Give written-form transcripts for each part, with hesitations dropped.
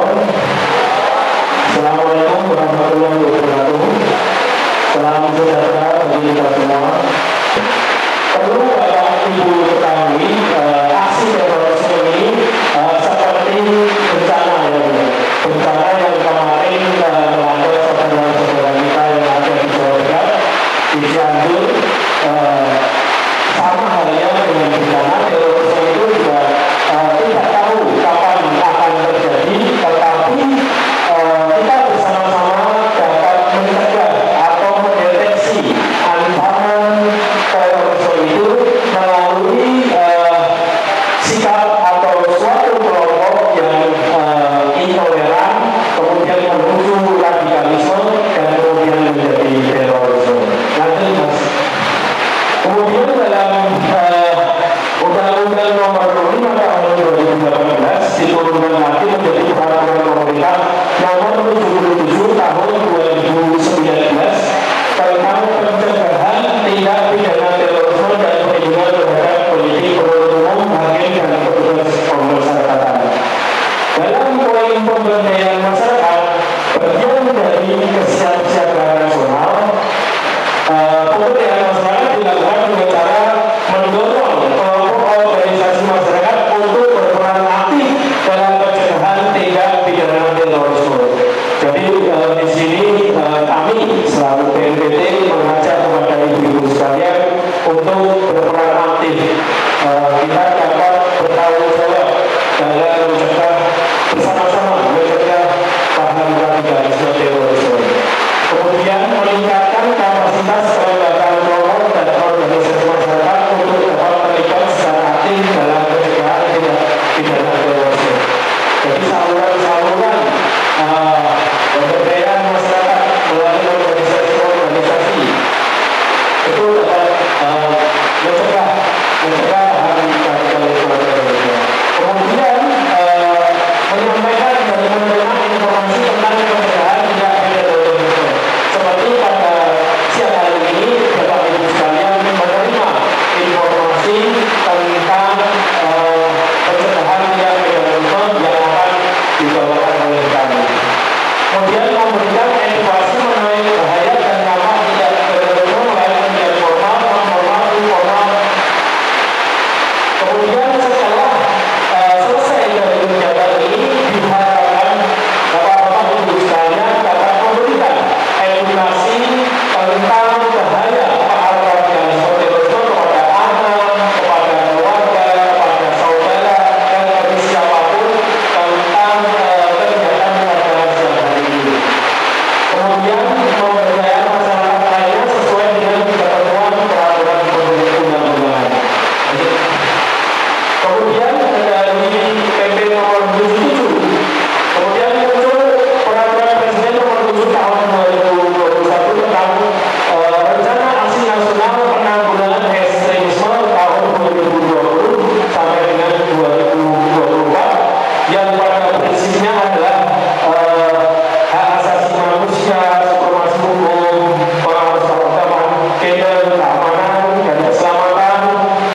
Assalamualaikum warahmatullahi wabarakatuh. Salam sejahtera bagi kita semua. Perlu Bapak Ibu ketahui, aksi terorisme ini seperti bencana bencana yang kemarin melanda saudara-saudara kita yang ada di Jawa Barat, di Cianjur. Sama halnya dengan bencana terorisme itu juga tidak tahu kapan akan terjadi, tetapi kita bersama-sama dapat mencegah atau mendeteksi ancaman terorisme itu melalui sikap atau suatu kelompok yang intoleran, kemudian menuju radikalisme dan kemudian menjadi terorisme. Lanjut Mas. Kemudian dalam Undang-Undang Nomor 5 Tahun 2018 diturunkan lagi menjadi Peraturan Pemerintah Nomor 77 Tahun 2019 tentang pencegahan tindak pidana terorisme dan perlindungan terhadap penyidik, penuntut umum, hakim dan petugas pemasyarakatan. Dalam poin pemberdayaan masyarakat, bagian dari kesiapsiagaan nasional, pemberdayaan masyarakat dilakukan dengan cara mendorong kelompok organisasi masyarakat untuk berperan aktif dalam pencegahan tindak pidana terorisme. Jadi di sini kami selaku BNPT mengajak kepada ibu-ibu sekalian untuk berperan aktif. Kita dapat bertanggung jawab dalam mencegah bersama-sama mencegah paham radikalisme terorisme. Kemudian meningkatkan kapasitas kelembagaan kelompok dan organisasi masyarakat untuk dapat terlibat secara aktif dalam pencegahan tindak pidana terorisme. Jadi saluran-saluran pemberdayaan masyarakat melalui organisasi itu dapat mencegah radikalisme terorisme. Kemudian menyampaikan dan menerima informasi tentang pencegahan tindak pidana terorisme. Seperti pada siang hari ini, Bapak Ibu sekalian menerima informasi tentang pencegahan tindak pidana terorisme yang akan dibawakan oleh kami. Kemudian memberikan edukasi mengenai bahaya dan dampak tindak pidana terorisme mulai dari formal, non formal, informal. Kemudian setelah selesai dari kegiatan ini, diharapkan Bapak-Bapak Ibu sekalian dapat memberikan edukasi tentang bahaya paham radikalisme terorisme kepada anak, kepada keluarga, kepada saudara, dan bagi siapapun tentang kegiatan radikalisme siang hari ini. Kemudian pemberdayaan masyarakat lainnya sesuai dengan ketentuan peraturan perundang-undangan. Kemudian dari PP nomor 77, kemudian muncul peraturan Presiden nomor 7 tahun 2021 tentang rencana aksi nasional penanggulangan ekstremisme tahun 2020 sampai dengan 2024 yang pada prinsipnya adalah hak asasi manusia, supremasi hukum, pengawas keagamaan, keamanan dan keselamatan,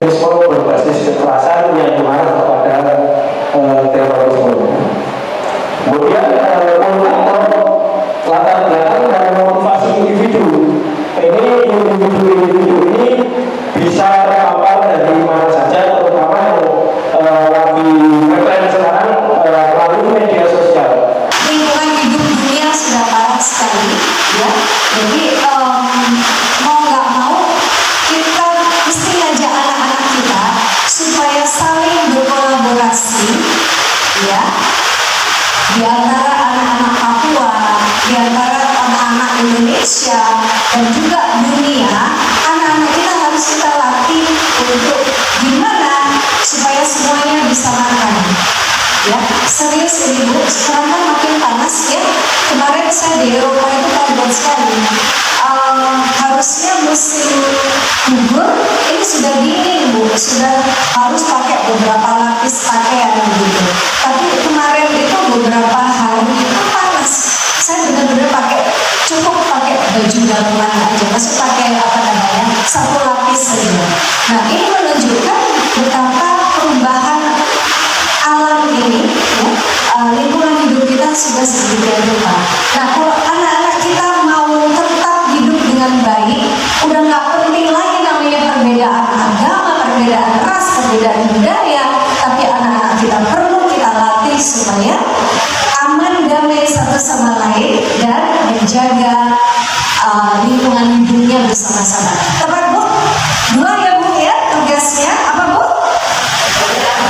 ekstremisme berbasis kekerasan yang mengarah kepada terorisme. Kemudian latar belakang dan motivasi individu. Ini individu ini bisa terpapar dari mana saja, terutama lagi ngetren sekarang melalui media sosial. Lingkungan hidup dunia sudah parah sekali, ya. Jadi mau nggak mau kita mesti ngajak anak-anak kita supaya saling berkolaborasi, ya, di antara anak-anak Papua, di antara anak-anak Indonesia dan juga dunia. Anak-anak kita harus kita latih untuk gimana supaya semuanya bisa makan. Ya, serius ini Bu, sekarang kan makin panas ya. Kemarin saya di Eropa itu kaget sekali. Harusnya musim gugur ini sudah dingin Bu, sudah harus pakai beberapa lapis pakaian gitu. Tapi kemarin itu beberapa hari itu panas. Saya benar-benar cukup pakai baju dalaman aja, masih pakai satu lapis saja. Nah, ini menunjukkan betapa perubahan alam ini, ya, lingkungan hidup kita sudah sedemikian rupa. Nah, kalau anak-anak kita mau tetap hidup dengan baik, udah nggak penting lagi namanya perbedaan agama, perbedaan ras, perbedaan budaya, tapi anak-anak kita perlu kita latih supaya aman, damai satu sama lain dan menjaga lingkungan hidupnya bersama-sama. Tepat Bu? 2 ya Bu ya, tugasnya apa Bu?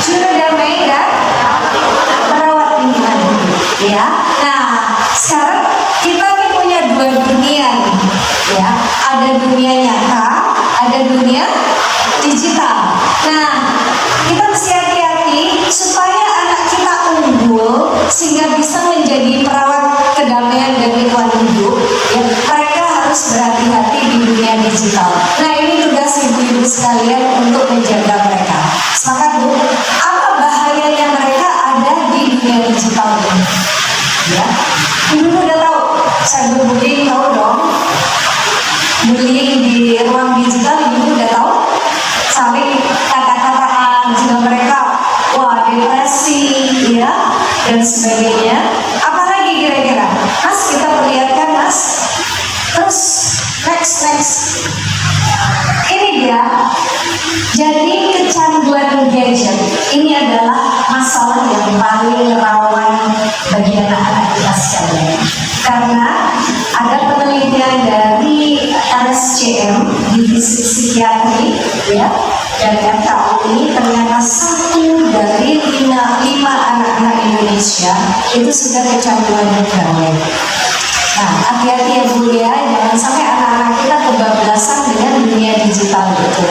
Juru damai dan merawat lingkungan hidup ya. Nah, sekarang kita nih punya 2 dunia nih ya. Ada dunia nyata, ada dunia digital. Nah, kita mesti hati-hati supaya anak kita unggul sehingga bisa menjadi perawat kedamaian dan lingkungan hidup ya. Mereka harus berhati-hati di dunia digital. Nah, ini tugas ibu-ibu sekalian untuk menjaga mereka. Sepakat Bu? Apa bahayanya mereka ada di dunia digital ini? Ya, ibu udah tahu. Saya bullying tahu dong. Bullying di ruang digital ibu udah tahu. Saling kata-kataan jika mereka wah depresi ya dan sebagainya. Apalagi kira-kira? Mas, kita perlihatkan Mas. Terus next. Ini dia. Jadi kecanduan gadget ini adalah masalah yang paling rawan bagi anak-anak kita sekalian. Karena ada penelitian dari RSCM Divisi Psikiatri ya dan FKUI, ternyata 1 dari 5 anak-anak Indonesia itu sudah kecanduan gadget. Nah, hati-hati ya Bu ya, jangan sampai anak-anak kita kebablasan dengan dunia digital itu.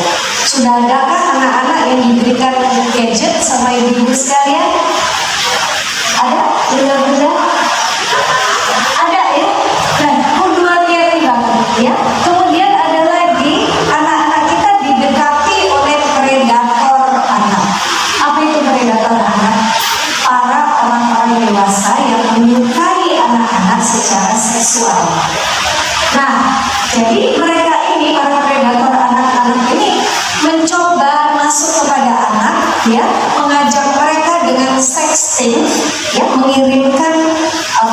Sudah adakah anak-anak yang diberikan gadget sama ibu-ibu sekalian? Ada? Bunda-bunda? Ada ya? Nah, dua-duanya banget ya. Kemudian ada lagi, anak-anak kita didekati oleh predator anak. Apa itu predator anak? Para orang-orang dewasa yang menyukai anak-anak secara seksual. Nah, jadi mereka ini, para predator anak-anak ini mencoba masuk kepada anak, ya, mengajak mereka dengan sexting, ya, mengirimkan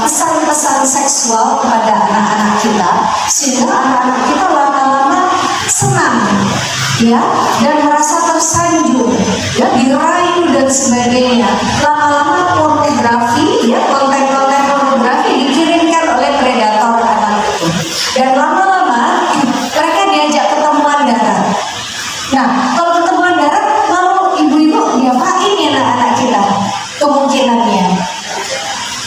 pesan-pesan seksual kepada anak-anak kita, sehingga anak-anak kita lama-lama senang, ya, dan merasa tersanjung, ya, dirayu dan sebagainya. Lama-lama pornografi, ya, konten-konten pornografi dikirimkan oleh predator anak itu, dan lama-lama mereka diajak ketemuan darat. Nah, kalau ketemuan darat, lalu ibu-ibu diapain ya anak-anak kita?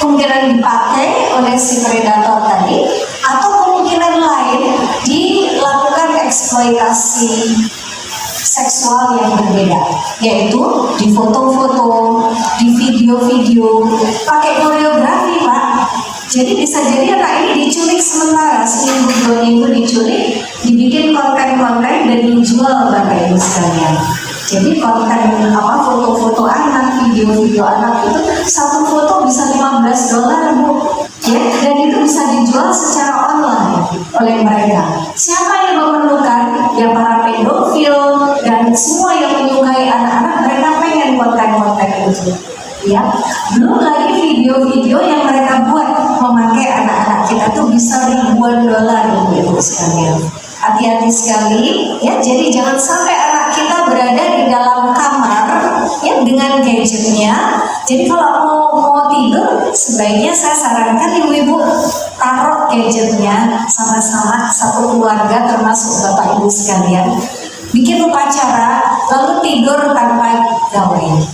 Kemungkinan dipakai oleh si predator tadi, atau kemungkinan lain dilakukan eksploitasi seksual yang berbeda, yaitu di foto-foto, di video-video, pakai koreografi Pak. Jadi bisa jadi anak ini diculik sementara, seminggu 2 minggu diculik, dibikin konten-konten dan dijual Bapak Ibu sekalian. Jadi konten foto-foto anak, video-video anak itu satu foto bisa $15 Bu, ya, dan itu bisa dijual secara online oleh mereka. Siapa yang memerlukan? Ya para pedofil dan semua yang menyukai anak-anak, mereka pengen konten-konten itu. Ya, belum lagi video-video yang mereka buat memakai anak-anak kita tuh bisa ribuan dolar Ibu sekalian. Hati-hati sekali ya, jadi jangan sampai anak kita berada di dalam kamar ya dengan gadgetnya. Jadi kalau mau tidur, sebaiknya saya sarankan ibu-ibu taruh gadgetnya sama-sama satu keluarga termasuk Bapak Ibu sekalian. Bikin upacara lalu tidur tanpa gawai.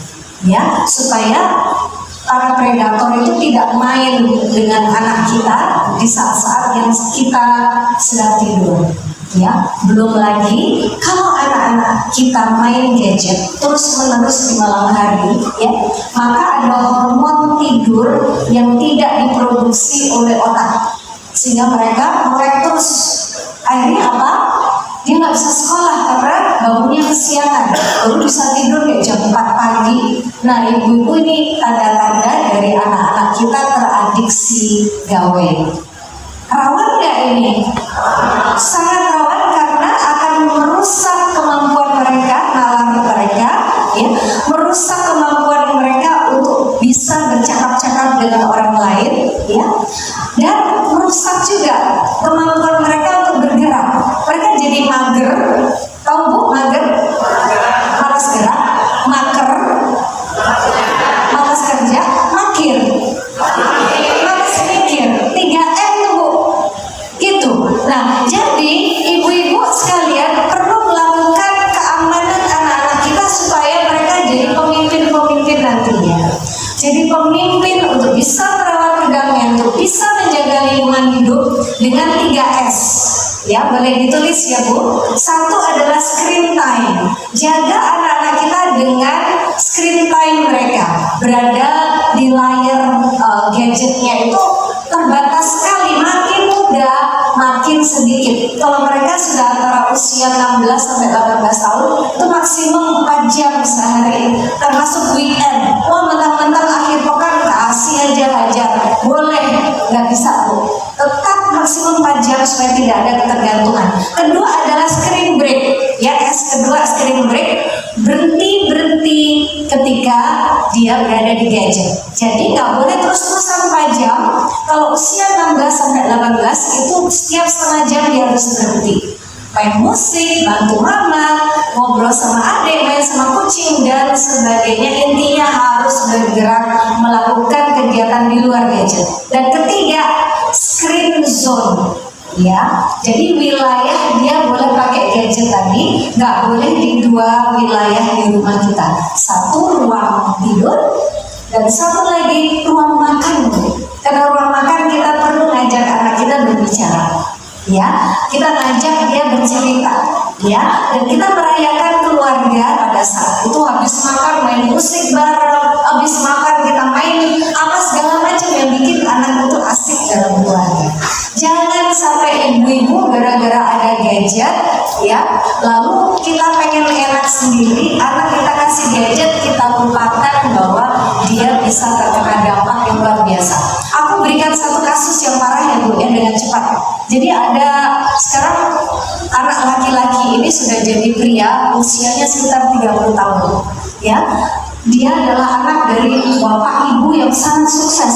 Ya, supaya para predator itu tidak main dengan anak kita di saat-saat yang kita sedang tidur. Ya, belum lagi kalau anak-anak kita main gadget terus-menerus di malam hari, ya, maka ada hormon tidur yang tidak diproduksi oleh otak, sehingga mereka melek terus. Akhirnya apa? Dia nggak bisa sekolah karena bangunnya kesiangan, baru bisa tidur kayak jam 4 pagi. Nah, ibu-ibu ini tanda-tanda dari anak-anak kita teradiksi gawe. Rawan nggak ini? Sangat rawan karena akan merusak kemampuan mereka, nalar mereka, ya, merusak kemampuan mereka untuk bisa bercakap-cakap dengan orang orang lain, ya, dan merusak juga kemampuan mereka untuk bergerak. Mereka jadi mager, tahu Bu, mager, malas gerak, maker, malas kerja, makir, malas mikir, 3M tuh Bu, gitu. Nah, jadi ibu-ibu sekalian perlu melakukan keamanan anak-anak kita supaya mereka jadi pemimpin-pemimpin nantinya. Jadi pemimpin untuk bisa merawat perdamaian, untuk bisa menjaga lingkungan hidup dengan 3S. Ya, boleh ditulis ya Bu. Satu adalah screen time. Jaga anak-anak kita dengan screen time mereka. Berada di layar gadgetnya itu terbatas sekali. Makin muda, makin sedikit. Kalau mereka sudah antara usia 16 sampai 18 tahun, itu maksimum 4 jam sehari. Termasuk weekend. Wah, mentang-mentang akhir pekan kasih aja hajar. Boleh, nggak bisa Bu. Tetap maksimum 4 jam supaya tidak ada ketergantungan. Kedua adalah screen break. Ya, kedua screen break. Berhenti ketika dia berada di gadget. Jadi nggak boleh terus-terusan 4 jam. Kalau usia 16 sampai 18 itu setiap setengah jam dia harus berhenti. Main musik, bantu mama, ngobrol sama adik, main sama kucing dan sebagainya. Intinya harus bergerak, melakukan kegiatan di luar gadget. Dan ketiga, screen zone. Ya, jadi wilayah dia boleh pakai gadget tadi, nggak boleh di 2 wilayah di rumah kita. Satu ruang tidur dan satu lagi ruang makan. Karena ruang makan kita perlu ngajak anak kita berbicara. Ya, kita ngajak dia bercerita, ya, dan kita merayakan keluarga pada saat itu. Habis makan main musik bareng, habis makan kita main apa segala macam yang bikin anak itu asik dalam keluarga. Jangan sampai ibu-ibu gara-gara ada gadget, ya, lalu kita pengen enak sendiri, anak kita kasih gadget, kita lupakan bahwa dia bisa terkena dampak yang luar biasa. Aku berikan satu kasus yang parah ya Bu, ya, dengan cepat. Jadi ada sekarang anak laki-laki ini sudah jadi pria, usianya sekitar 30 tahun. Ya, dia adalah anak dari bapak ibu yang sangat sukses.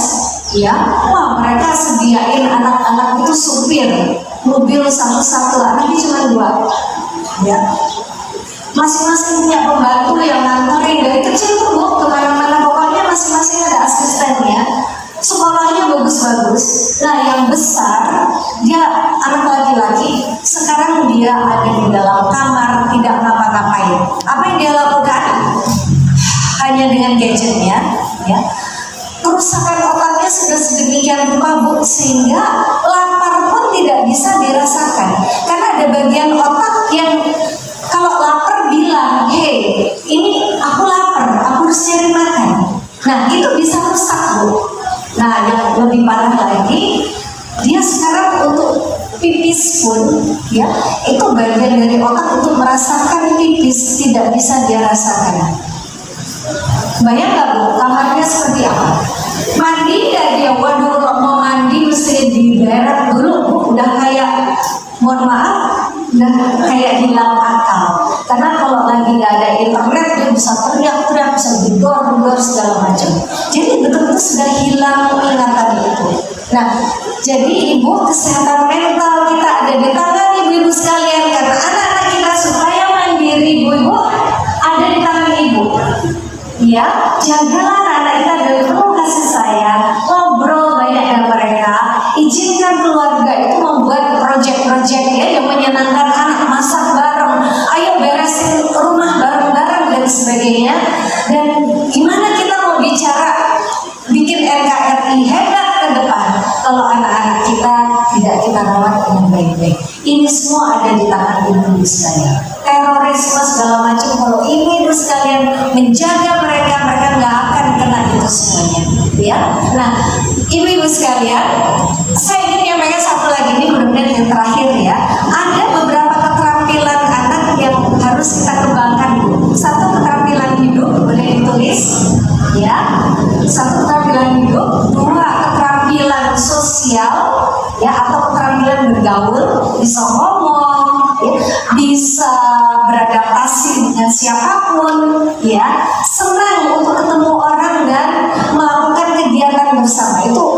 Ya, wah, mereka sediain anak-anak itu supir mobil satu-satu, anaknya cuma 2. Ya, masing-masing punya pembantu yang nganterin dari kecil tuh Bu, kemana-mana. Pokoknya masing-masing ada asistennya. Sekolahnya bagus-bagus. Nah, yang besar dia anak laki-laki. Sekarang dia ada di dalam kamar, tidak ngapa-ngapain. Apa yang dia lakukan? Hanya dengan gadgetnya, ya. Kerusakan otaknya sudah sedemikian rupa Bu, sehingga lapar pun tidak bisa dirasakan. Karena ada bagian otak yang kalau lapar bilang, "Hei, ini aku lapar, aku harus cari makan." Nah, itu bisa rusak Bu. Nah, yang lebih parah lagi, dia sekarang untuk pipis pun, ya, itu bagian dari otak untuk merasakan pipis tidak bisa dia rasakan. Bayang nggak Bu, kamarnya seperti apa? Mandi nggak dia? Waduh, mau mandi mesti diberet dulu Bu. Udah kayak, mohon maaf, udah kayak hilang akal. Karena kalau lagi nggak ada internet, dia bisa teriak-teriak, bisa gedor-gedor segala macam. Jadi betul-betul sudah hilang ingatan itu. Nah, jadi ibu, kesehatan mental kita ada di tangan ibu-ibu sekalian. Karena anak-anak kita supaya mandiri, ibu-ibu, ada di tangan ibu. Ya, jagalah anak-anak kita dengan penuh kasih sayang, ngobrol banyak dengan mereka, izinkan keluarga itu membuat proyek-proyek ya yang menyenangkan anak, masak bareng, ayo beresin rumah bareng-bareng dan sebagainya. Dan gimana kita mau bicara bikin NKRI hebat ke depan kalau anak-anak kita tidak kita rawat dengan baik-baik. Ini semua ada di tangan ibu-ibu sekalian. Terorisme segala macam, kalau ibu-ibu sekalian menjaga mereka nggak akan kena itu semuanya. Ya, nah ibu-ibu sekalian, saya ingin nyampaikan satu lagi, ini benar-benar yang terakhir ya. Ada beberapa keterampilan anak yang harus kita kembangkan. Satu, keterampilan hidup, boleh ditulis ya. Satu, keterampilan hidup. Dua, keterampilan sosial ya, atau keterampilan bergaul, bisa ngomong ya, bisa beradaptasi dengan siapapun ya, senang untuk ketemu orang dan melakukan kegiatan bersama. Itu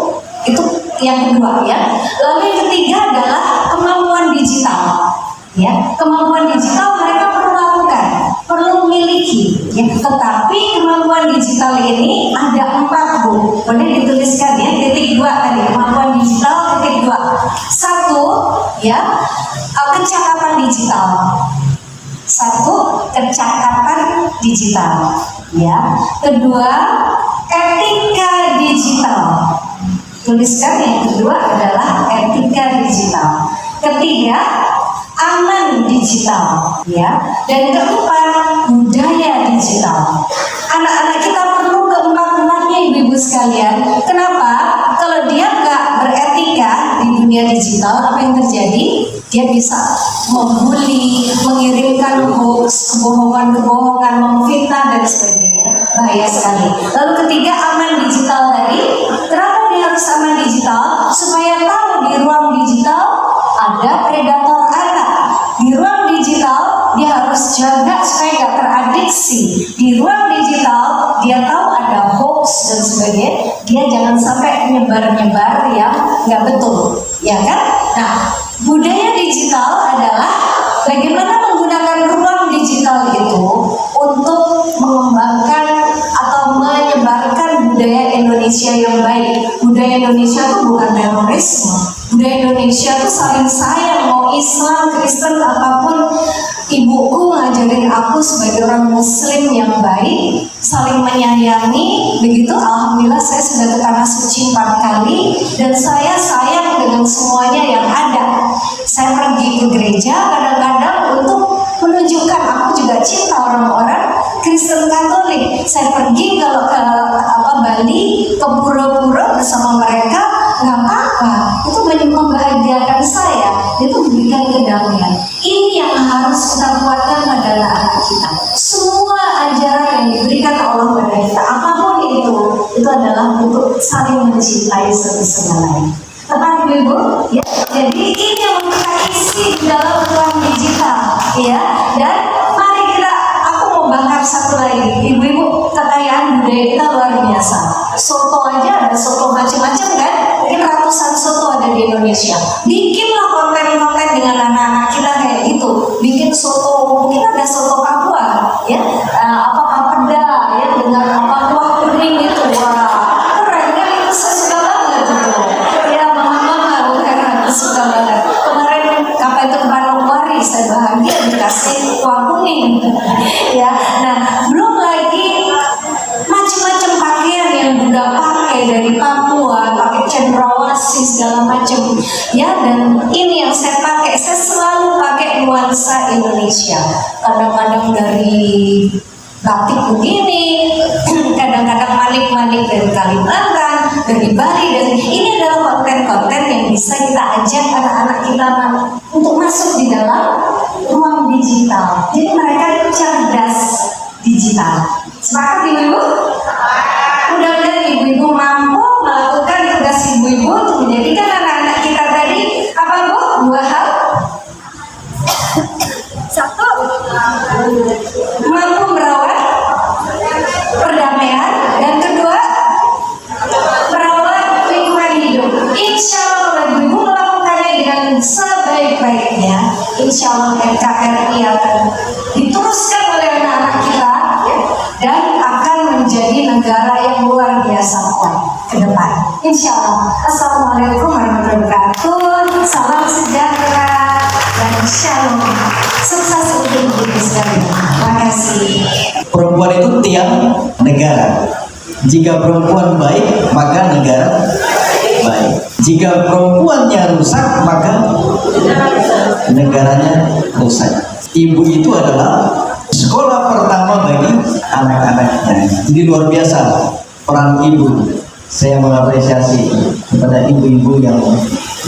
yang kedua ya. Lalu yang ketiga adalah kemampuan digital. Ya, kemampuan digital mereka perlu lakukan, perlu miliki. Ya, tetapi kemampuan digital ini ada 4 Bu. Boleh dituliskan ya, titik 2 tadi kemampuan digital titik 2. 1 ya, kecakapan digital. 1 kecakapan digital. Ya, kedua etika digital. Tuliskan yang kedua adalah etika digital. Ketiga aman digital, ya. Dan keempat budaya digital. Anak-anak kita perlu keempat-empatnya ibu-ibu sekalian. Kenapa? Kalau dia nggak beretika di dunia digital, apa yang terjadi? Dia bisa membuli, mengirimkan hoax, kebohongan-kebohongan, memfitnah dan sebagainya. Bahaya sekali. Lalu ketiga aman digital tadi. Kenapa dia harus aman digital? Supaya tahu di ruang digital ada predator anak. Di ruang digital dia harus jaga supaya nggak teradiksi. Di ruang digital dia tahu ada hoax dan sebagainya. Dia jangan sampai nyebar-nyebar yang nggak betul, ya kan? Nah, budaya digital adalah bagaimana menggunakan ruang digital itu untuk mengembangkan atau menyebarkan budaya Indonesia yang baik. Budaya Indonesia itu bukan terorisme. Budaya Indonesia itu saling sayang, mau Islam, Kristen, apapun. Ibuku ngajarin aku sebagai orang Muslim yang baik, saling menyayangi. Begitu, alhamdulillah saya sudah ke tanah suci 4 kali dan saya sayang dengan semuanya yang ada. Saya pergi ke gereja kadang-kadang untuk menunjukkan aku juga cinta orang-orang Kristen Katolik. Saya pergi kalau ke Bali, ke pura-pura bersama mereka, nggak apa-apa. Itu membahagiakan saya. Itu memberikan kedamaian. Ini yang harus kita kuatkan pada anak kita. Semua ajaran yang diberikan Allah pada kita, apapun itu adalah untuk saling mencintai satu sama lain. Tepat ibu, ya. Jadi ini yang kita isi di dalam ruang digital, ya. Dan mari kita, aku mau bakar satu lagi, ibu-ibu, kekayaan budaya kita luar biasa. Soto aja ada soto macam-macam kan? Mungkin ratusan soto ada di Indonesia. Bikinlah konten-konten dengan anak-anak kita kayak gitu. Bikin soto, mungkin ada soto Papua, ya, apa papeda, ya, dengan apa kuah kuning itu, wah, keren kan? Itu saya suka banget itu. Ya, mama bukan suka banget. Kemarin kapan itu Manokwari, saya bahagia dikasih kuah kuning, ya. Nah, belum lagi macam-macam pakaian yang udah pakai dari Papua, pakai cendrawasih segala macam, ya. Dan ini yang saya pakai, saya selalu pakai nuansa Indonesia. Kadang-kadang dari batik begini, kadang-kadang malik-malik dari Kalimantan, dari Bali, dan ini adalah konten-konten yang bisa kita ajak anak-anak kita untuk masuk di dalam ruang digital. Jadi mereka cerdas digital. Sepakat ibu-ibu? Mudah-mudahan ibu-ibu mampu melakukan tugas ibu-ibu untuk menjadikan anak-anak kita tadi apa Bu? 2 hal. 1, mampu merawat perdamaian, dan kedua merawat lingkungan hidup. Insya Allah kalau ibu-ibu melakukannya dengan sebaik-baiknya, insya Allah NKRI akan diteruskan oleh anak-anak kita, ya, dan akan menjadi negara yang luar biasa kuat ke depan. Insya Allah. Assalamualaikum warahmatullahi wabarakatuh. Salam sejahtera dan shalom. Sukses untuk ibu sekalian. Terima kasih. Perempuan itu tiang negara. Jika perempuan baik, maka negara baik. Jika perempuannya rusak, maka negaranya rusak. Ibu itu adalah sekolah pertama bagi anak-anaknya. Jadi luar biasa peran ibu. Saya mengapresiasi kepada ibu-ibu yang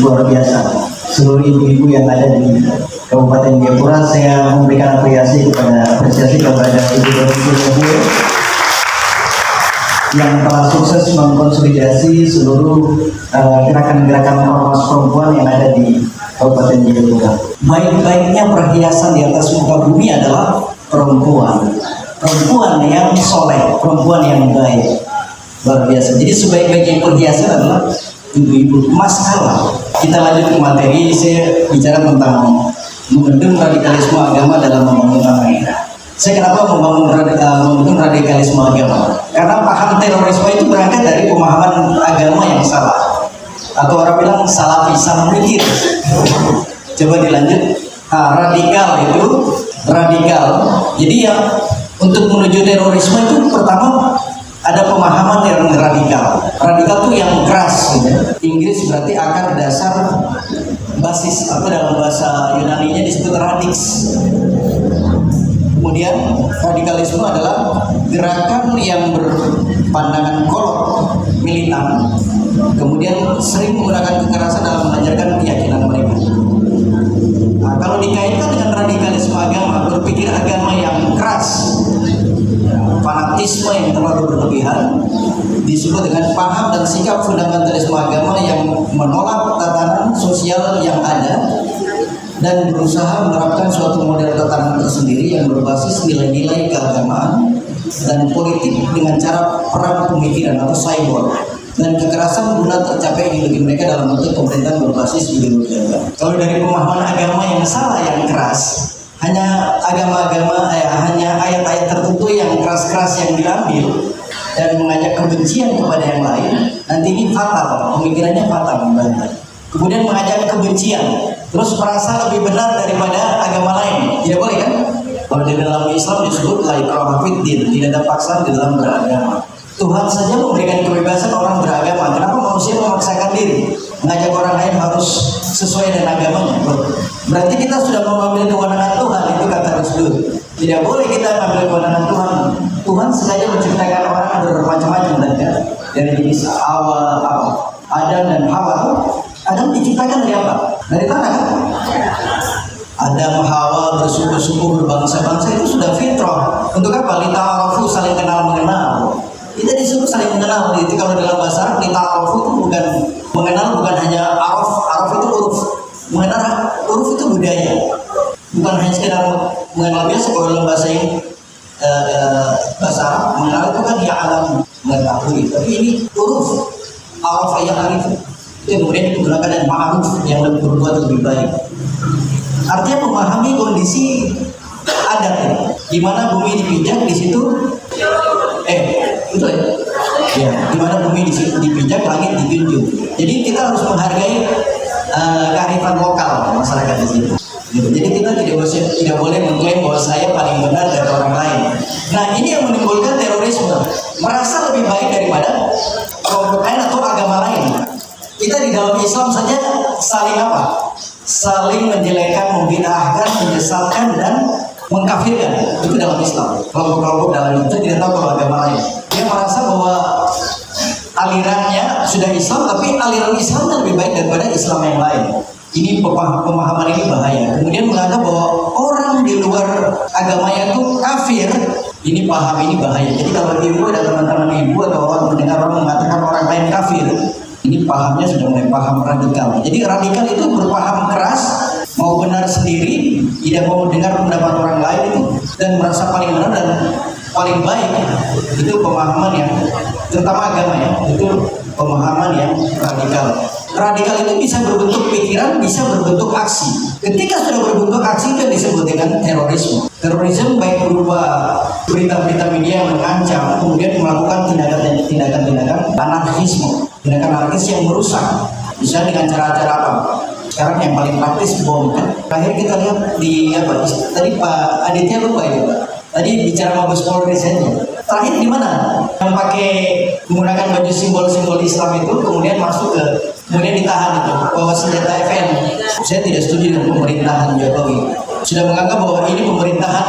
luar biasa. Seluruh ibu-ibu yang ada di Kabupaten Jayapura, saya memberikan apresiasi kepada ibu-ibu yang telah sukses mengkonsolidasi seluruh gerakan-gerakan ormas perempuan yang ada di Kabupaten Jayapura. Baik-baiknya perhiasan di atas muka bumi adalah perempuan. Perempuan yang soleh, perempuan yang baik. Luar biasa. Jadi sebaik-baiknya perhiasan adalah ibu-ibu masalah. Kita lanjut ke materi, saya bicara tentang membendung radikalisme agama dalam membangun bangsa. Saya kenapa membendung radikalisme agama? Karena paham terorisme itu berangkat dari pemahaman agama yang salah, atau orang bilang salafi, salah pikir. Coba dilanjut. Radikal itu radikal. Jadi yang untuk menuju terorisme itu pertama ada pemahaman yang radikal. Radikal itu yang keras. Gitu. Inggris berarti akar dasar basis, atau dalam bahasa Yunani-nya disebut radix. Kemudian radikalisme adalah gerakan yang berpandangan kolot, militan, kemudian sering menggunakan kekerasan dalam mengajarkan keyakinan mereka. Nah, kalau dikaitkan dengan radikalisme agama, berpikir agama yang keras, fanatisme yang terlalu berlebihan, disebut dengan paham dan sikap fundamentalisme agama yang menolak tatanan sosial yang ada dan berusaha menerapkan suatu model tatanan tersendiri yang berbasis nilai-nilai keagamaan dan politik dengan cara perang pemikiran atau cyber dan kekerasan guna tercapai ideologi mereka dalam bentuk pemerintahan berbasis ideologi agama. Kalau dari pemahaman agama yang salah, yang keras, hanya hanya ayat-ayat tertentu yang keras-keras yang diambil dan mengajak kebencian kepada yang lain, nanti ini fatal, pemikirannya fatal. Kemudian mengajak kebencian, terus merasa lebih benar daripada agama lain, tidak boleh kan? Kalau di dalam Islam disebut la ikraha fid din, tidak ada paksaan di dalam beragama. Tuhan saja memberikan kebebasan orang beragama. Kenapa manusia memaksakan diri mengajak orang lain harus sesuai dengan agamanya? Berarti kita sudah mengambil kewenangan Tuhan, itu kata Rasul. Tidak boleh kita mengambil kewenangan Tuhan. Tuhan sengaja menciptakan orang bermacam-macam dari jenis awal Adam dan Hawa. Adam diciptakan dari apa? Dari tanah kan? Adam, Hawa, bersuku-suku, berbangsa-bangsa itu sudah fitrah. Untuk apa? Lita'arafu, saling kenal mengenal. Kita disuruh saling mengenal. Jadi kalau dalam bahasa Arab, lita'arafu itu bukan mengenal, bukan hanya araf. Araf itu uruf. Mengenal uruf itu budaya. Bukan hanya sekedar mengenal biasa. Kalau dalam bahasa ini bahasa Arab, mengenal itu kan ya alam mengetahui. Tapi ini uruf. Araf yang arif. Itu kemudian digunakan dengan ma'ruf yang lebih berbuat lebih baik. Artinya memahami kondisi adat ya. Di mana bumi dipijak, di situ itu ya. Di mana bumi dipijak, langit dijunjung. Jadi kita harus menghargai kearifan lokal masyarakat di situ. Jadi kita tidak boleh mengklaim bahwa saya paling benar dari orang lain. Nah, ini yang menimbulkan terorisme. Merasa lebih baik daripada kelompok lain atau agama lain. Kita di dalam Islam saja saling apa? Saling menjelekkan, membid'ahkan, menyesatkan dan mengkafirkan. Itu dalam Islam. Kelompok-kelompok dalam itu tidak tahu kalau agama lain. Dia merasa bahwa alirannya sudah Islam, tapi aliran Islam lebih baik daripada Islam yang lain. Ini pemahaman ini bahaya. Kemudian menganggap bahwa orang di luar agamanya itu kafir. Ini paham ini bahaya. Jadi kalau ibu ada teman-teman ibu atau orang mendengar orang mengatakan orang lain kafir, ini pahamnya sudah mulai paham radikal. Jadi radikal itu berpaham keras, mau benar sendiri, tidak mau mendengar pendapat orang lain itu, dan merasa paling benar dan paling baik. Itu pemahaman yang, terutama agama ya, itu pemahaman yang radikal. Radikal itu bisa berbentuk pikiran, bisa berbentuk aksi. Ketika sudah berbentuk aksi itu disebut dengan terorisme. Terorisme baik berupa berita-berita media yang mengancam, kemudian melakukan tindakan-tindakan anarkisme, tindakan anarkis yang merusak. Bisa dengan cara-cara apa? Sekarang yang paling praktis bom kan. Terakhir kita lihat di apa? Tadi Pak Aditya lupa ya Pak. Tadi bicara Mabes Polri saja. Terakhir di mana? Yang pakai menggunakan baju simbol-simbol Islam itu kemudian masuk kemudian ditahan itu bawa senjata FN. Saya tidak setuju dengan pemerintahan Jokowi. Sudah menganggap bahwa ini pemerintahan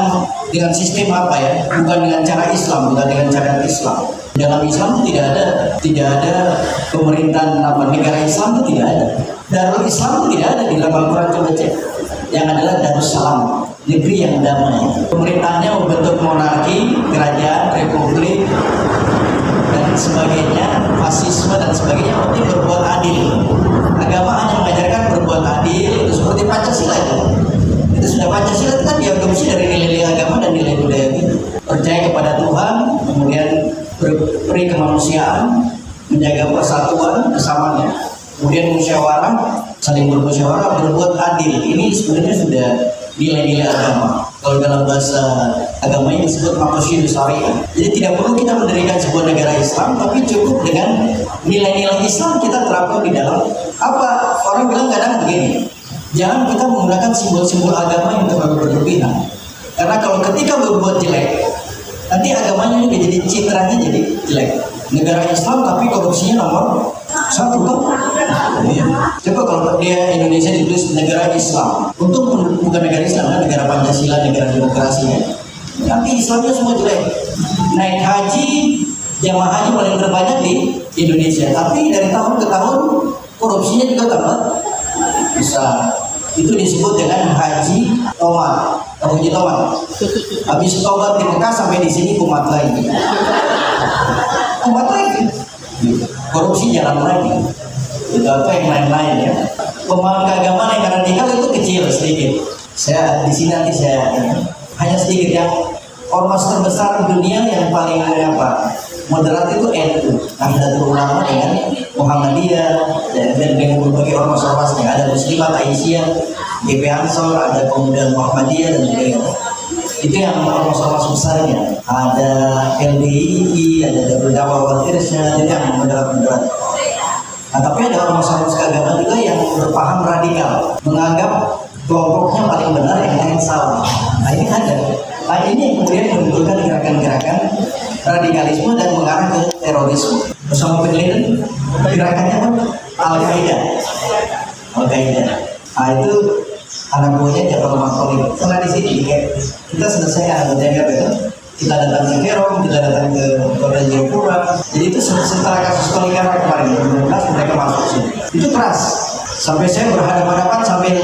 dengan sistem apa ya? Bukan dengan cara Islam, bukan dengan cara Islam. Dalam Islam tidak ada pemerintahan apa negara Islam itu tidak ada. Darul Islam itu tidak ada di dalam Al-Quran, coba cek. Yang adalah Darussalam, negeri yang damai. Pemerintahnya membentuk monarki, kerajaan, republik dan sebagainya, fasisme dan sebagainya, penting berbuat adil. Agama hanya mengajarkan berbuat adil, itu seperti Pancasila itu. Itu sudah Pancasila itu kan diadopsi dari nilai-nilai agama dan nilai budaya kita. Percaya kepada Tuhan, kemudian berperi kemanusiaan, menjaga persatuan, kesamaan. kemudian musyawarah, saling bermusyawarah, berbuat adil. Ini sebenarnya sudah nilai-nilai agama. Kalau dalam bahasa agama ini disebut maqasidus syariah. Jadi tidak perlu kita mendirikan sebuah negara Islam, tapi cukup dengan nilai-nilai Islam kita terapkan di dalam. Apa orang bilang kadang begini, jangan kita menggunakan simbol-simbol agama yang terlalu berlebihan. Karena kalau ketika berbuat jelek, nanti agamanya juga jadi citranya jadi jelek. Negara Islam tapi korupsinya nomor 1 kan? Ya. Coba kalau dia Indonesia ditulis negara Islam, untung bukan negara Islam, kan? Negara Pancasila, negara demokrasi ya. Nanti Islamnya semua jelek. Naik haji, jamaah haji paling terbanyak di Indonesia, tapi dari tahun ke tahun korupsinya juga tambah besar. Itu disebut dengan haji tomat, haji tomat. Habis tobat di Mekah sampai di sini kumat lagi, kumat lagi. Korupsi jalan lagi. Itu apa yang lain-lain ya. Pemahaman keagamaan yang radikal itu kecil sedikit. Saya di sini nanti saya hanya sedikit yang ormas terbesar di dunia yang paling moderat itu NU, Nahdlatul Ulama dengan Muhammadiyah dan dengan berbagai ormas-ormasnya. Ada Muslimat, Aisyah, GP Ansor, ada Pemuda Muhammadiyah dan sebagainya. Itu yang ormas-ormas besarnya. Ada LDII, ada Darul Da'wah wal Irsyad, itu yang moderat-moderat. Nah, tapi ada ormas-ormas keagamaan juga yang berpaham radikal, menganggap kelompoknya paling benar, yang lain salah. Nah ini ada. Nah ini kemudian menimbulkan gerakan-gerakan radikalisme dan mengarah ke terorisme. Bersama penelitian gerakannya apa? Al-Qaeda. Al-Qaeda. Nah itu anak buahnya Jafar Makhloud. Setelah di sini kita selesai anggotanya itu. Kita datang ke Kerom, kita datang ke Kota Jayapura. Jadi itu setelah kasus Tolikara kemarin 2016 mereka masuk sini. Itu keras. Sampai saya berhadapan-hadapan sambil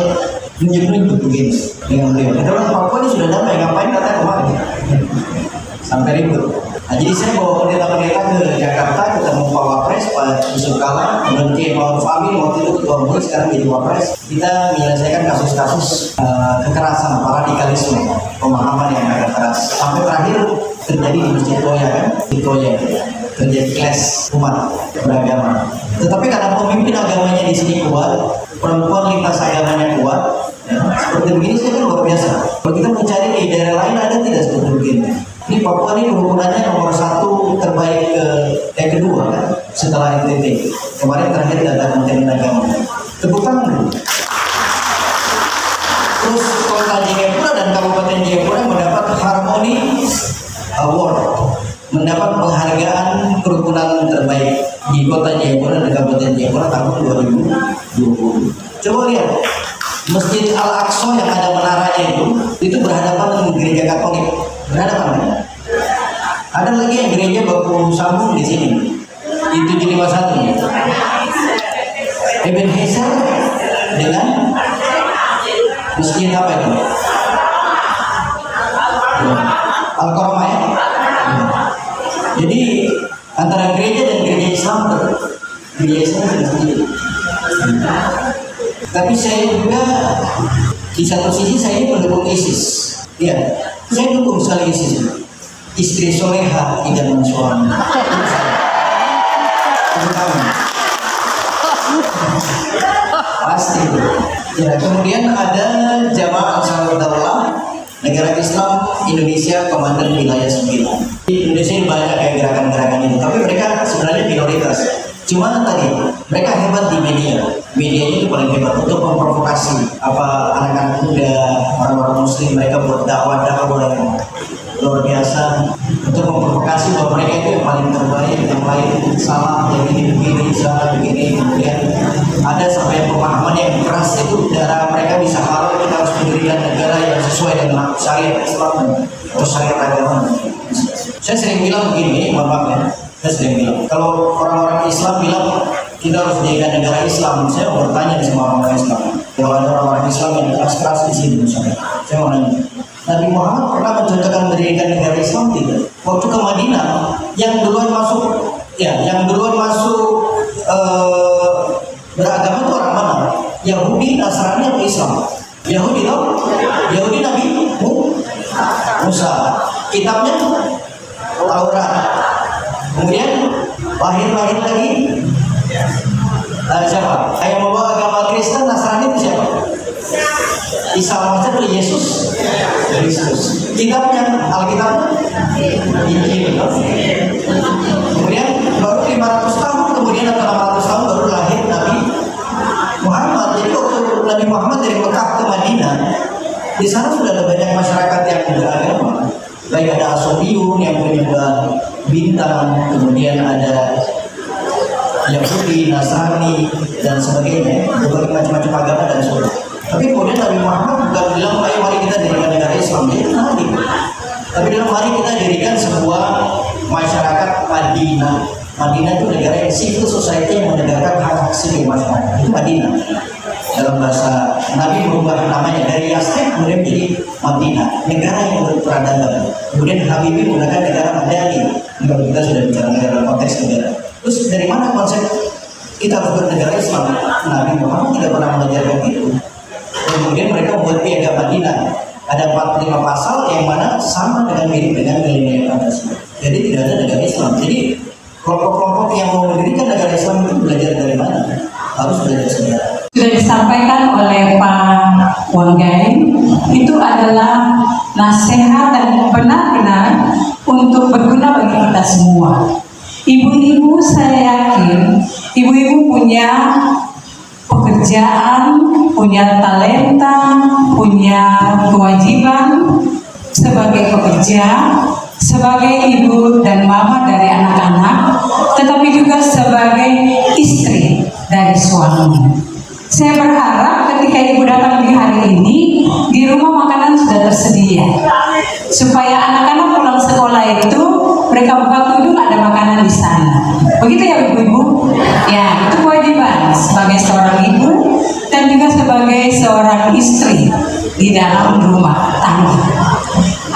nunjuk-nunjuk begini dengan beliau. Kita orang Papua ini sudah damai, ngapain datang kemarin? Sampai ribut. Nah, jadi saya bawa pendeta-pendeta ke Jakarta, ketemu Pak Wapres, Pak Yusuf Kala, kemudian Kiai Ma'ruf Amin, waktu itu Ketua Umum, sekarang jadi Wapres. Kita menyelesaikan kasus-kasus kekerasan, radikalisme, pemahaman yang agak keras. Sampai terakhir terjadi di Masjid Toya kan, di Toya terjadi clash umat beragama. Tetapi karena pemimpin agamanya di sini kuat, perempuan lintas agamanya kuat, ya, seperti begini saya kan luar biasa. Kalau kita mencari di daerah lain ada tidak seperti begini. Ini Papua ini kerunannya nomor 1 terbaik kedua kan, setelah NTT. Kemarin terakhir data Kementerian Agama. Tepuk tangan dulu. Terus Kota Jayapura dan Kabupaten Jayapura mendapat Harmony Award, mendapat penghargaan kerukunan terbaik di Kota Jayapura dan Kabupaten Jayapura tahun 2020. Coba lihat Masjid Al-Aqsa yang ada menaranya itu berhadapan dengan gereja Katolik. Berhadapan kan? Ada lagi yang gereja baku sambung di sini. Itu jadi satu. Ebenezer dengan masjid apa itu? Al-Qaromah ya. Jadi antara gereja dan gereja Islam gereja Islam sendiri. Tapi saya juga di satu sisi saya mendukung ISIS. Ya, saya dukung sekali ISIS. Istri soleha idaman suami. Pasti. Ya, kemudian ada Jamaah Ansarud Daulah, negara Islam Indonesia Komandan Wilayah 9. Di Indonesia ini banyak kayak gerakan-gerakan ini, tapi mereka sebenarnya minoritas. Cuma tadi mereka hebat di media. Medianya itu paling hebat untuk memprovokasi anak-anak muda, orang-orang Muslim. Mereka buat dakwah yang luar biasa untuk memprovokasi bahwa mereka itu yang paling terbaik, yang lain salah, yang ini begini, salah begini. Kemudian ada sampai pemahaman yang keras itu darah mereka bisa halal, kita harus mendirikan negara yang sesuai dengan syariat Islam atau syariat agama. Saya sering bilang begini, Bapak ya. Saya sering bilang, kalau orang-orang Islam bilang kita harus mendirikan negara Islam, saya mau bertanya sama orang-orang Islam. Kalau ada orang-orang Islam yang keras di sini, misalnya, saya mau nanya, Nabi Muhammad pernah mencontohkan mendirikan negara Islam tidak? Waktu ke Madinah, yang duluan masuk beragama itu orang mana? Yahudi, Nasrani atau Islam? Yahudi tahu? Yahudi Nabi Musa. Kitabnya Taurat. Kemudian lahir lagi Siapa? Yang membawa agama Kristen Nasrani itu siapa? Isa Al-Masih atau Yesus? Yesus. Kitabnya, Alkitabnya? Injil. Kemudian baru 500 tahun, kemudian atau 600 tahun baru lahir Nabi Muhammad. Jadi waktu Nabi Muhammad dari Mekah ke Madinah, di sana sudah ada banyak masyarakat yang beragama. Baik ada Asobiun yang punya bintang, kemudian ada Yahudi, Nasrani, dan sebagainya, berbagai macam-macam agama dan suku. Tapi kemudian Nabi Muhammad bukan bilang, ayo mari kita dirikan negara Islam. Dia tadi. Tapi bilang, mari kita dirikan sebuah masyarakat Madinah. Madinah itu negara yang civil society yang menegakkan hak-hak sivil masyarakat. Itu Madinah. Dalam bahasa Nabi berubah namanya dari Yasrib kemudian menjadi Madinah, negara yang berperadaban. Kemudian Habibie menggunakan negara Madani. Kalau kita sudah bicara negara konteks negara. Terus dari mana konsep kita harus bernegara Islam? Nabi Muhammad tidak pernah mengajarkan itu. Kemudian mereka membuat piagam Madinah. Ada 45 pasal yang mana sama dengan mirip dengan nilai-nilai Pancasila. Jadi tidak ada negara Islam. Jadi kelompok-kelompok yang mau mendirikan negara Islam itu belajar dari mana? Harus belajar sejarah. Sudah disampaikan oleh Pak Wanggai, itu adalah nasihat dan benar-benar untuk berguna bagi kita semua. Ibu-ibu, saya yakin ibu-ibu punya pekerjaan, punya talenta, punya kewajiban sebagai pekerja, sebagai ibu dan mama dari anak-anak, tetapi juga sebagai istri dari suami. Saya berharap ketika ibu datang di hari ini, di rumah makanan sudah tersedia, supaya anak-anak pulang sekolah itu mereka buka tudung ada makanan di sana. Begitu ya ibu-ibu? Ya, itu kewajiban sebagai seorang ibu dan juga sebagai seorang istri di dalam rumah tangga.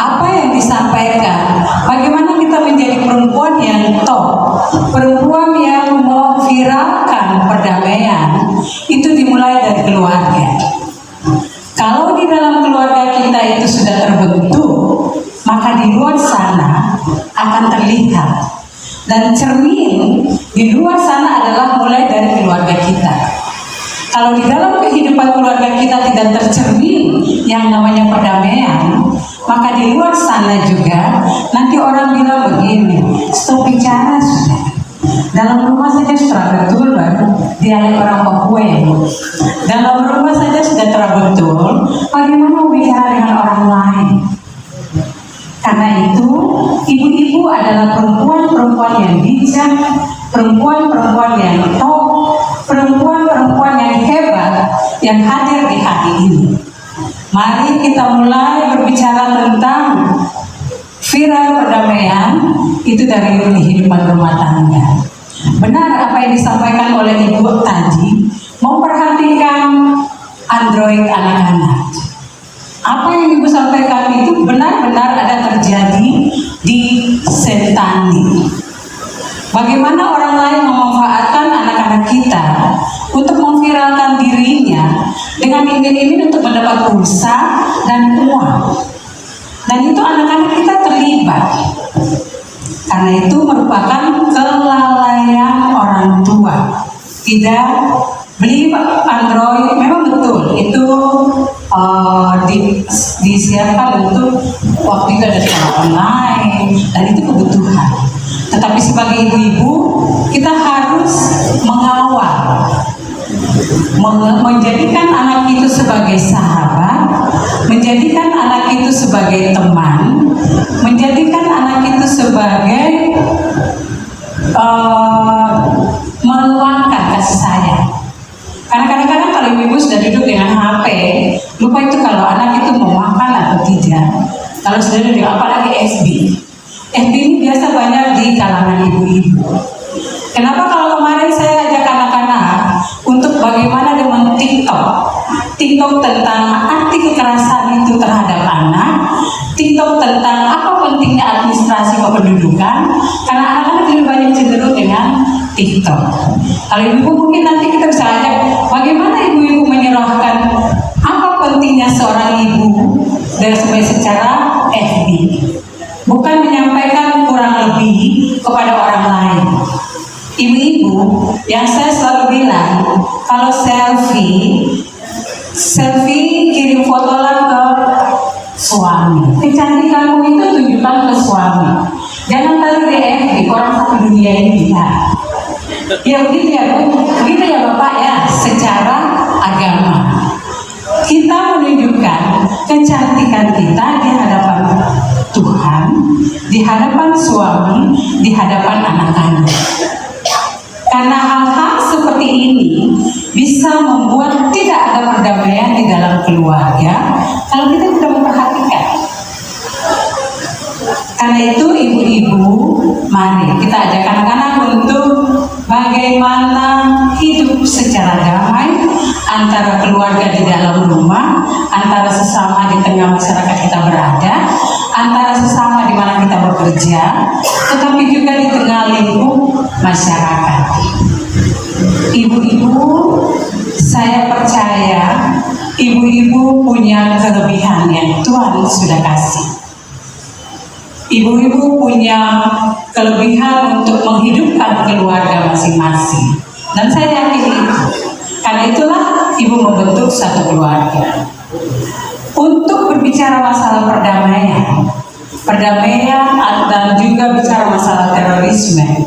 Apa yang disampaikan? Bagaimana kita menjadi perempuan yang top, perempuan yang memviralkan perdamaian, itu dimulai dari keluarga. Kalau di dalam keluarga kita itu sudah terbentuk, maka di luar sana akan terlihat. Dan cermin di luar sana adalah mulai dari keluarga kita. Kalau di dalam kehidupan keluarga kita tidak tercermin yang namanya perdamaian, maka di luar sana juga nanti orang bilang begini, stop bicara sudah. Dalam rumah saja sudah betul baru dialek orang Papua ya. Dalam rumah saja sudah terbetul, bagaimana bicara dengan orang lain? Karena itu, ibu-ibu adalah perempuan-perempuan yang bijak, perempuan-perempuan yang top, perempuan-perempuan yang hebat yang hadir di hari ini. Mari kita mulai berbicara tentang viral perdamaian itu dari kehidupan rumah tangga. Benar apa yang disampaikan oleh ibu tadi, memperhatikan Android anak-anak. Apa yang ibu sampaikan itu benar-benar ada terjadi di Sentani. Bagaimana orang lain memanfaatkan anak-anak kita untuk memviralkan dirinya dengan iming-iming untuk mendapat pulsa dan uang. Dan itu anak-anak kita terlibat. Karena itu merupakan kelalaian orang tua. Tidak beli Android, memang betul itu disiapkan untuk waktu itu ada sekolah online dan itu kebutuhan. Tetapi sebagai ibu-ibu kita harus mengawal, menjadikan anak itu sebagai sahabat, menjadikan anak itu sebagai teman, menjadikan anak itu sebagai meluangkan kasih sayang. Karena kadang-kadang kalau ibu sudah duduk dengan HP, lupa itu kalau anak itu mau makan atau tidak. Kalau sudah duduk, apalagi FB. FB ini biasa banyak di kalangan ibu-ibu. Kenapa kalau kemarin saya ajak anak-anak untuk bagaimana dengan TikTok tentang arti kekerasan itu terhadap anak, TikTok tentang apa pentingnya administrasi kependudukan, karena anak-anak lebih banyak cenderung dengan TikTok. Kalau ibu mungkin nanti kita bisa ajak bagaimana ibu-ibu menyerahkan apa pentingnya seorang ibu dari secara FB, bukan menyampaikan kurang lebih kepada orang lain. Ibu-ibu yang saya selalu bilang, kalau selfie kirim foto lah ke suami. Kecantikanmu itu tunjukkan ke suami. Jangan taruh di FB, orang satu dunia ini lihat. Ya begitu ya Bapak ya, secara agama. Kita menunjukkan kecantikan kita di hadapan Tuhan, di hadapan suami, di hadapan anak-anak. Karena hal-hal seperti ini bisa membuat tidak ada perdamaian di dalam keluarga kalau kita tidak memperhatikan. Karena itu ibu-ibu, mari kita ajak anak-anak untuk bagaimana hidup secara damai antara keluarga di dalam rumah, antara sesama di tengah masyarakat kita berada, antara sesama di mana kita bekerja, tetapi juga di tengah lingkup masyarakat. Ibu-ibu, saya percaya ibu-ibu punya kelebihan yang Tuhan sudah kasih. Ibu-ibu punya kelebihan untuk menghidupkan keluarga masing-masing. Dan saya yakin itu. Karena itulah ibu membentuk satu keluarga. Untuk berbicara masalah perdamaian dan juga bicara masalah terorisme.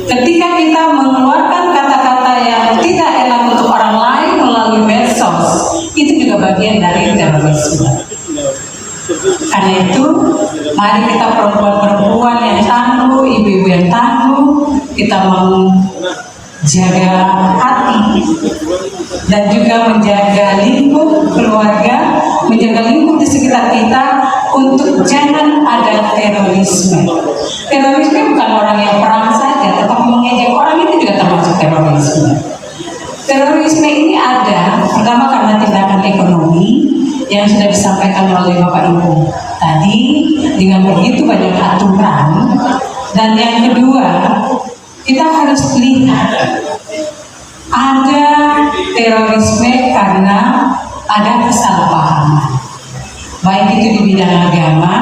Ketika kita mengeluarkan kata-kata yang tidak enak untuk orang lain melalui medsos, itu juga bagian dari terorisme. Karena itu, mari kita perempuan-perempuan yang tangguh, ibu-ibu yang tangguh, kita menjaga hati dan juga menjaga lingkup keluarga, menjaga lingkup di sekitar kita untuk jangan ada terorisme. Terorisme bukan orang yang perang saja, tetapi mengejek orang itu juga termasuk terorisme. Terorisme ini ada pertama karena tindakan ekonomi yang sudah disampaikan oleh Bapak Ibu tadi dengan begitu banyak aturan, dan yang kedua kita harus lihat ada terorisme karena ada kesalahpahaman, baik itu di bidang agama,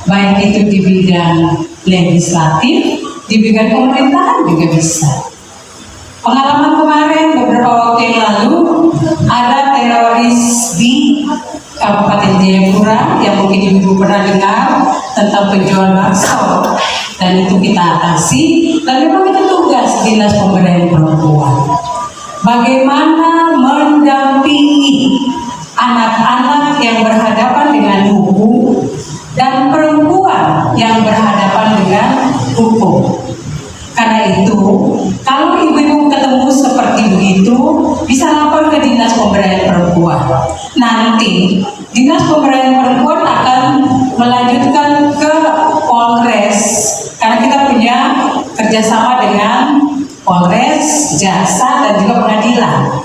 baik itu di bidang legislatif, di bidang pemerintahan juga bisa. Pengalaman kemarin beberapa waktu yang lalu ada teroris di Kabupaten Jayapura yang mungkin ibu pernah dengar tentang penjual bakso, dan itu kita atasi. Dan memang itu tugas Dinas Pemberdayaan Perempuan, bagaimana mendampingi anak-anak yang berhadapan dengan hukum dan perempuan yang berhadapan dengan hukum. Karena itu, kalau ibu-ibu ketemu seperti begitu, bisa lapor ke Dinas Pemberdayaan Perempuan. Nanti Dinas Pemberdayaan Perempuan akan melanjutkan ke Polres, karena kita punya kerjasama dengan Polres, Jaksa, dan juga pengadilan.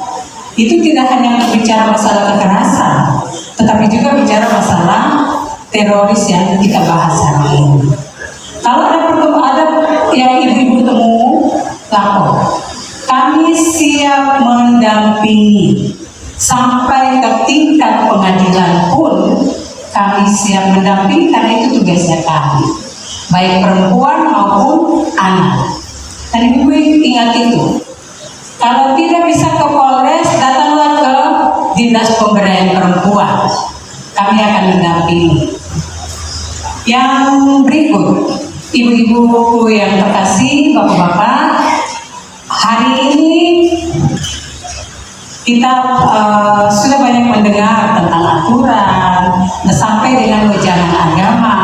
Itu tidak hanya bicara masalah kekerasan, tetapi juga bicara masalah teroris yang kita bahas hari ini. Kalau ada yang ibu-ibu ketemu, lapor. Kami siap mendampingi sampai ke tingkat pengadilan pun kami siap mendampingi, karena itu tugasnya kami, baik perempuan maupun anak. Dan ibu ingat itu. Kalau tidak bisa ke Polres, datanglah ke Dinas Pemberdayaan Perempuan. Kami akan mendampingi. Yang berikut, ibu-ibu yang terkasih, bapak-bapak, hari ini kita sudah banyak mendengar tentang aturan, sampai dengan wejangan agama,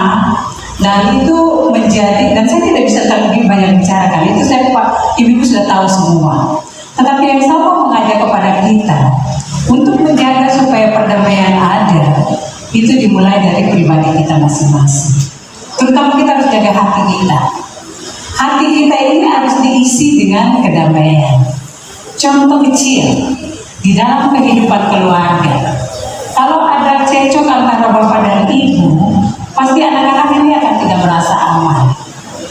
dan itu menjadi, dan saya tidak bisa lebih banyak bicara, karena itu saya ibu-ibu sudah tahu semua. Tetapi yang saya mau mengajak kepada kita untuk menjaga supaya perdamaian ada, itu dimulai dari pribadi kita masing-masing. Terutama kita harus jaga hati kita. Hati kita ini harus diisi dengan kedamaian. Contoh kecil di dalam kehidupan keluarga. Kalau ada cekcok antara bapak dan ibu, pasti anak-anak ini akan tidak merasa aman.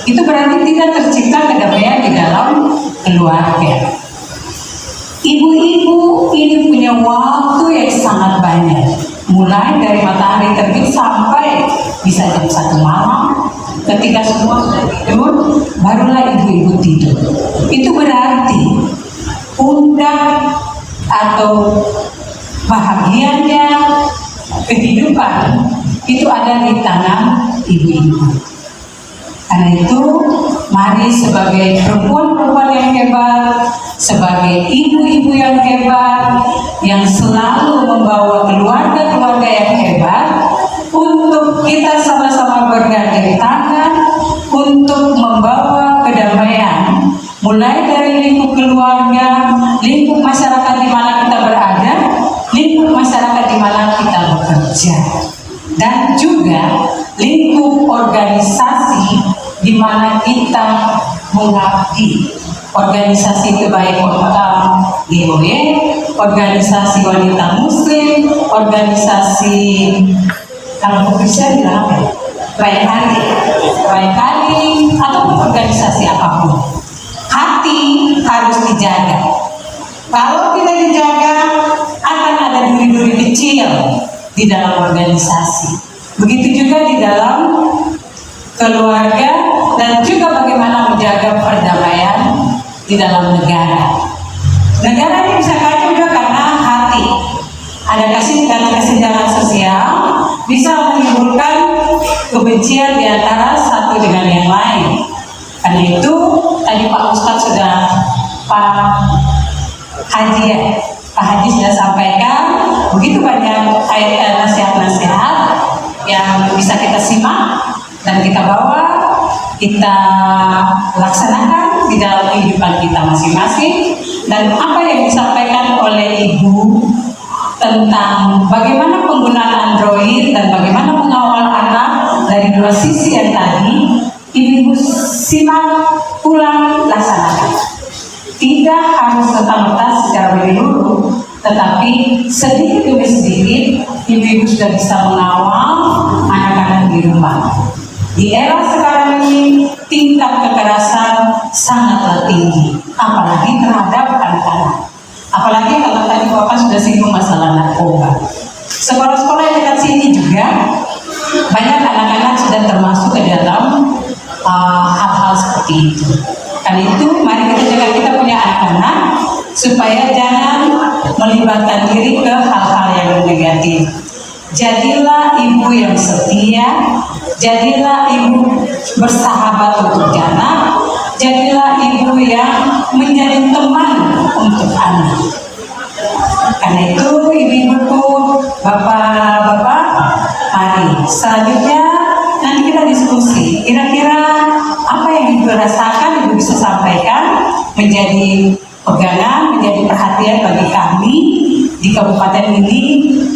Itu berarti tidak tercipta kedamaian di dalam keluarga. Ibu-ibu ini punya waktu yang sangat banyak, mulai dari matahari terbit sampai bisa jam 1 malam. Ketika semua sudah tidur, barulah ibu-ibu tidur. Itu berarti pundak atau bahagianya kehidupan itu ada di tangan ibu-ibu. Karena itu, mari sebagai perempuan-perempuan yang hebat, sebagai ibu-ibu yang hebat, yang selalu membawa keluarga-keluarga yang hebat, untuk kita sama-sama bergandeng tangan untuk membawa kedamaian, mulai dari lingkup keluarga, lingkup masyarakat di mana kita berada, lingkup masyarakat di mana kita bekerja, dan juga lingkup organisasi di mana kita mengabdi. Organisasi Kebaik Kota GOY, organisasi wanita muslim, organisasi kalau bisa bilang apa? Baik hati, ataupun organisasi apapun. Hati harus dijaga. Kalau tidak dijaga, akan ada duri-duri kecil di dalam organisasi. Begitu juga di dalam keluarga, dan juga bagaimana menjaga perdamaian di dalam negara. Negara ini bisa kacau juga karena hati. Ada kesenjangan sosial, bisa menimbulkan kebencian di antara satu dengan yang lain. Karena itu tadi Pak Ustadz sudah, Pak Haji sudah sampaikan begitu banyak nasihat-nasihat yang bisa kita simak dan kita bawa, kita laksanakan di dalam kehidupan kita masing-masing. Dan apa yang disampaikan oleh Ibu tentang bagaimana penggunaan Android dan bagaimana mengawal anak dari dua sisi yang tadi, Ibu simak, ulang, laksanakan. Tidak harus serta-merta secara menyeluruh, tetapi sedikit demi sedikit Ibu sudah bisa mengawal anak-anak di rumah. Di era sekarang ini tingkat kekerasan sangatlah tinggi, apalagi terhadap anak-anak. Apalagi kalau tadi Bapak sudah singgung masalah narkoba. Sekolah-sekolah yang dekat sini juga banyak anak-anak sudah termasuk ke dalam hal-hal seperti itu. Karena itu mari kita jaga kita punya anak-anak supaya jangan melibatkan diri ke hal-hal yang negatif. Jadilah ibu yang setia, jadilah ibu bersahabat untuk anak, jadilah ibu yang menjadi teman untuk anak. Karena itu ibu-ibuku, bapak-bapak, mari selanjutnya nanti kita diskusi. Kira-kira apa yang ibu rasakan, ibu bisa sampaikan menjadi pegangan, menjadi perhatian bagi kami di kabupaten ini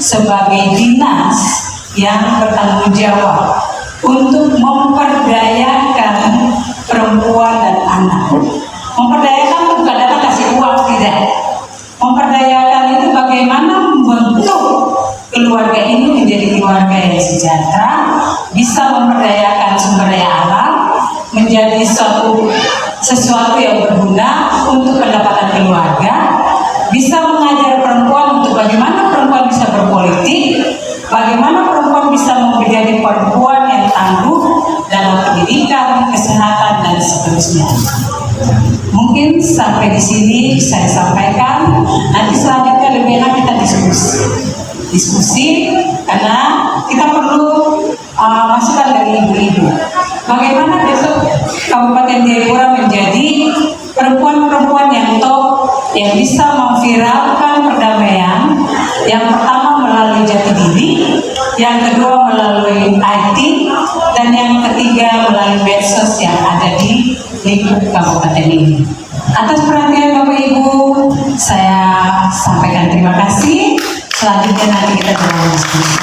sebagai dinas yang bertanggung jawab untuk memperdayakan perempuan dan anak. Memperdayakan bukan datang kasih uang, tidak. Memperdayakan itu bagaimana membentuk keluarga ini menjadi keluarga yang sejahtera, bisa memperdayakan sumber daya alam, menjadi sesuatu yang berguna untuk pendapatan keluarga, bisa mengajar perempuan untuk bagaimana perempuan bisa berpolitik, bagaimana perempuan bisa menjadi perempuan yang tangguh dalam pendidikan, kesehatan, dan seterusnya. Mungkin sampai di sini saya sampaikan. Nanti selanjutnya lebih enak kita diskusi karena kita perlu masukan dari ibu-ibu. Bagaimana besok Kabupaten Jayapura menjadi perempuan-perempuan yang top, yang bisa memviralkan perdamaian. Yang pertama melalui jati diri, yang kedua melalui IT, dan yang ketiga melalui medsos yang ada di lingkup kabupaten ini. Atas perhatian Bapak Ibu, saya sampaikan terima kasih. Selanjutnya nanti kita jalan diskusi.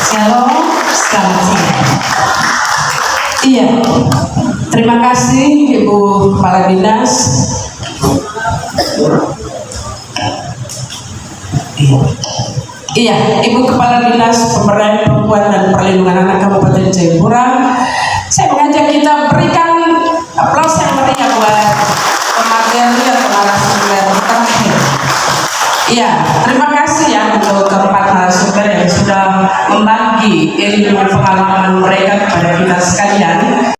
Shalom, selamat siang. Iya, terima kasih Ibu Kepala Dinas. Iya, Ibu Kepala Dinas Pemberdayaan Perempuan dan Perlindungan Anak Kabupaten Jayapura. Saya mengajak kita berikan aplaus yang meriah buat pemateri atau narasumber terakhir. Iya, terima kasih ya untuk keempat narasumber yang sudah membagi ilmu pengalaman mereka